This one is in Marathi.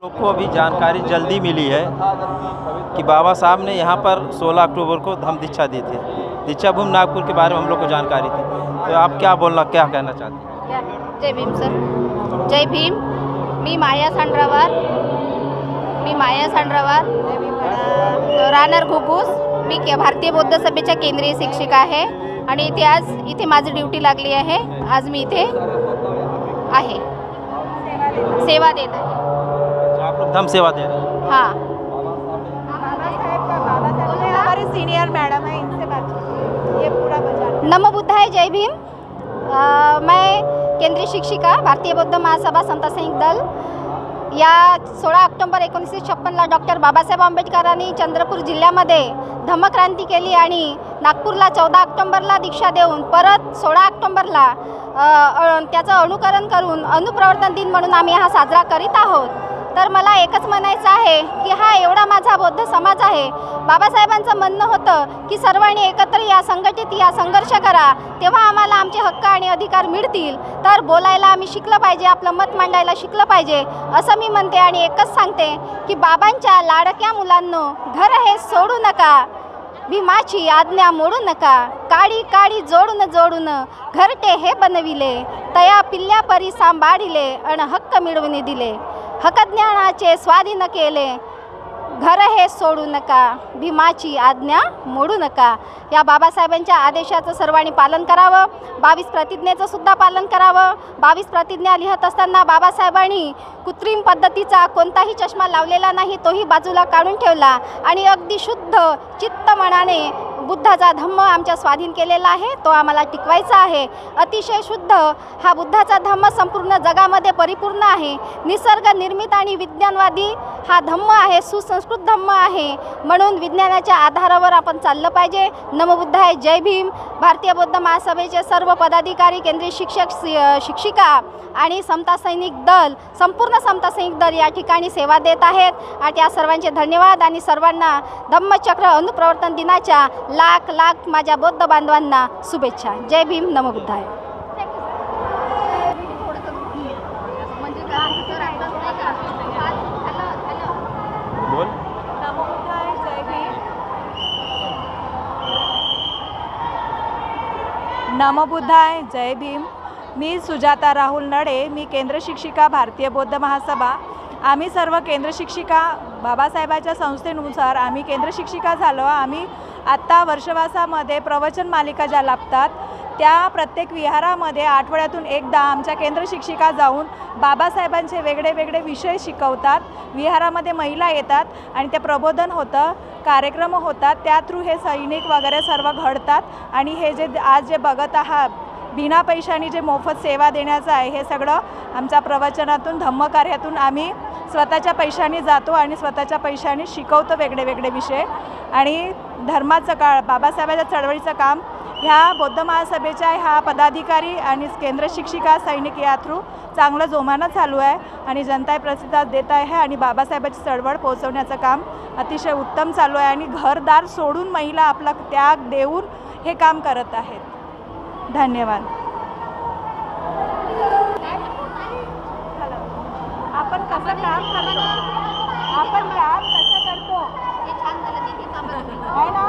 लोग को अभी जानकारी जल्दी मिली है कि बाबा साहब ने यहाँ पर 16 अक्टूबर को धम्म दीक्षा दी थी। दीक्षा भूमि नागपुर के बारे में हम लोग को जानकारी थी, तो आप क्या कहना चाहते हैं? जय भीम सर, जय भीम। मी माया सांडरावार राहणार घुगूस। मी भारतीय बौद्ध सभेच्या केंद्रीय शिक्षिका आहे आणि इथे माझी ड्युटी लागली आहे। आज मी इथे आहे, सेवा देत आहे। आप लोग धम्म सेवा दे रहे हैं? हाँ, हमारे सीनियर मैडम है, इनसे बात ये पूरा बजा। नमो बुद्धाय, जय भीम। मैं केंद्रीय शिक्षिका भारतीय बौद्ध महासभा समता सैनिक दल या 16 ऑक्टोबर 1956ला डॉक्टर बाबासाहेब आंबेडकरांनी चंद्रपूर जिल्ह्यामध्ये धम्मक्रांती केली आणि नागपूरला 14 ऑक्टोबरला दीक्षा देऊन परत 16 ऑक्टोबरला त्याचं अनुकरण करून अनुप्रवर्तन दिन म्हणून आम्ही हा साजरा करीत आहोत। तर मला एकच म्हणायचं आहे की हा एवढा माझा बौद्ध समाज आहे। बाबासाहेबांचं म्हणणं होतं की सर्वांनी एकत्र या, संघटित या, संघर्ष करा, तेव्हा आम्हाला आमचे हक्क आणि अधिकार मिळतील। तर बोलायला आम्ही शिकलं पाहिजे, आपलं मत मांडायला शिकलं पाहिजे असं मी म्हणते आणि एकच सांगते की बाबांच्या लाडक्या मुलांनो, घर हे सोडू नका, भीमाची आज्ञा मोडू नका, काडी काडी जोडून घरटे हे बनविले, तया पिल्ल्या परी सांभाळिले अन हक्क मिळवून दिले, हक ज्ञानाचे स्वाधीन केले, घर हे सोडू नका, भीमाची आज्ञा मोडू नका। या बाबासाहेबांच्या आदेशाचं सर्वांनी पालन करावं। 22 प्रतिज्ञेचं सुद्धा पालन करावं। 22 प्रतिज्ञा लिहित असताना बाबासाहेबांनी कृत्रिम पद्धतीचा कोणताही चष्मा लावलेला नाही, तोही बाजूला काढून ठेवला आणि अगदी शुद्ध चित्त मनाने बुद्धाचा धम्म आमच्या स्वाधीन केलेला आहे, तो आम्हाला टिकवायचा आहे। अतिशय शुद्ध हा बुद्धाचा धम्म संपूर्ण जगामध्ये परिपूर्ण आहे। निसर्ग निर्मित आणि विज्ञानवादी हा धम्म आहे, सुसंस्कृत धम्म आहे, म्हणून विज्ञानाच्या आधारावर आपण चाललं पाहिजे। नमो बुद्धाय, जय भीम। भारतीय बौद्ध महासभेचे सर्व पदाधिकारी, केंद्रीय शिक्षक, शिक्षिका आणि समता सैनिक दल, संपूर्ण समता सैनिक दल या ठिकाणी सेवा देत आहेत आणि त्या सर्वांचे धन्यवाद आणि सर्वांना धम्मचक्र अनुप्रवर्तन दिनाच्या लाख लाख माझ्या बौद्ध बांधवांना शुभेच्छा। जय भीम, नमो बुद्धाय। नमो बुद्धाय, जय भीम। नमो बुद्धाय, जय भीम। मी सुजाता राहुल नडे, मी केंद्र शिक्षिका भारतीय बौद्ध महासभा। आम्ही सर्व केंद्र शिक्षिका बाबासाहेबांच्या संस्थेनुसार आम्ही केंद्र शिक्षिका झालो। आम्ही आत्ता वर्षवासामध्ये प्रवचन मालिका ज्या लागतात त्या प्रत्येक विहारामध्ये आठवड्यातून एकदा आमच्या केंद्र शिक्षिका जाऊन बाबासाहेबांचे वेगळे वेगळे विषय शिकवतात। विहारामध्ये महिला येतात आणि ते प्रबोधन होतं, कार्यक्रम होतात, त्या थ्रू हे सैनिक वगैरे सर्व घडतात। आणि हे जे आज जे बघत आहात बिना पैशानी जे मोफत सेवा देण्याचं आहे, हे सगळं आमच्या प्रवचनातून, धम्मकार्यातून आम्ही स्वतःच्या पैशाने जातो आणि स्वतःच्या पैशाने शिकवतो वेगळे वेगळे विषय। आणि धर्माचं काळ, बाबासाहेबांच्या चळवळीचं काम ह्या बौद्ध महासभेच्या ह्या पदाधिकारी आणि केंद्र शिक्षिका सैनिक या थ्रू चांगलं जोमानं चालू आहे आणि जनता प्रतिसाद देत आहे आणि बाबासाहेबांची चळवळ पोहोचवण्याचं काम अतिशय उत्तम चालू आहे आणि घरदार सोडून महिला आपला त्याग देऊन हे काम करत आहेत। धन्यवाद। आपण कसं काम करतो, आपण काम कसं करतो, हे छान झालं, ते काम आहे ना?